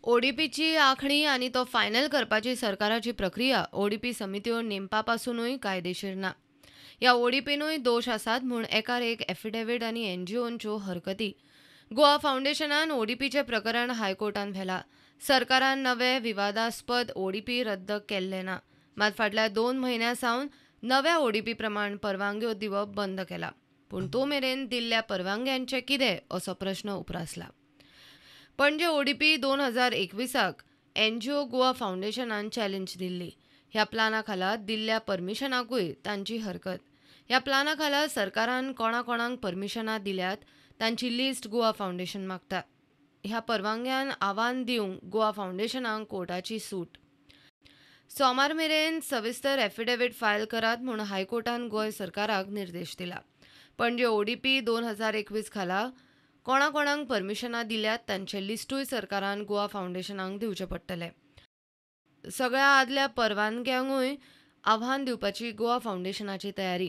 ओडीपीची आखणी आणि तो फायनल करपाची सरकाराची प्रक्रिया ओडीपी समित्यो नेमपापासूनय कायदेशीर ना. ह्या ओडीपीनूय दोश आसात म्हूण एकार एक एफिडेव्हिट आनी एनजीओंच्यो हरकती. गोवा फावंडेशनान ओडीपीचें प्रकरण हायकोर्टान व्हेला. सरकारान नवे विवादास्पद ओडीपी रद्द केल्ले ना, मात फाटल्या 2 म्हयन्यां सावन नव्या ओडीपी प्रमाण परवानग्यो दिवप बंद केला. पूण तो मेरेन दिल्ल्या परवानग्यांचें कितें असो प्रस्न उपरासला. पणजे ओडीपी 2021क एनजीओ गोवा फावंडेशनान चॅलेंज दिल्ली. ह्या प्लाना खाला दिल्ल्या परमिशनाकूय तांची हरकत. ह्या प्लाना खाला सरकारान कोणाक परमिशनां दिल्यात तांची लिस्ट गोवा फावंडेशन मागता. ह्या परवानग्यान आव्हान दिवंक गोवा फावंडेशनाक कोर्टाची सूट. सोमार मेरेन सविस्तर एफिडेव्हिट फायल करात म्हूण हायकोर्टान गोंय सरकाराक निर्देश दिला. पणजे ओडीपी 2021 खाला कोणाक परमिशनां दिल्यात तांचे लिस्टूय सरकारान गोवा फावंडेशनाक दिवचें पडटलें. सगळ्या आदल्या परवानग्यांकूय आव्हान दिवपाची गोवा फावंडेशनाची तयारी.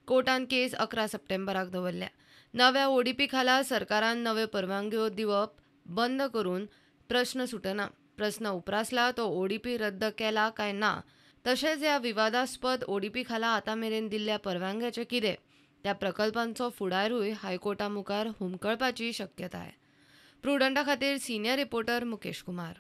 कोर्टान केस 11 सप्टेंबराक दवरल्या. नव्या ओडीपी खाला सरकारान नव्यो परवानग्यो दिवप बंद करून प्रस्न सुटना. प्रस्न उपरासला तो ओडीपी रद्द केला काय ना, तशेंच ह्या विवादास्पद ओडीपी खाला आतां मेरेन दिल्ल्या परवानग्याचें कितें, त्या प्रकल्पांचो फुडारूय हायकोर्टा मुखार हुमकळपाची शक्यताय. प्रुडंटा खातीर सिनियर रिपोर्टर मुकेश कुमार.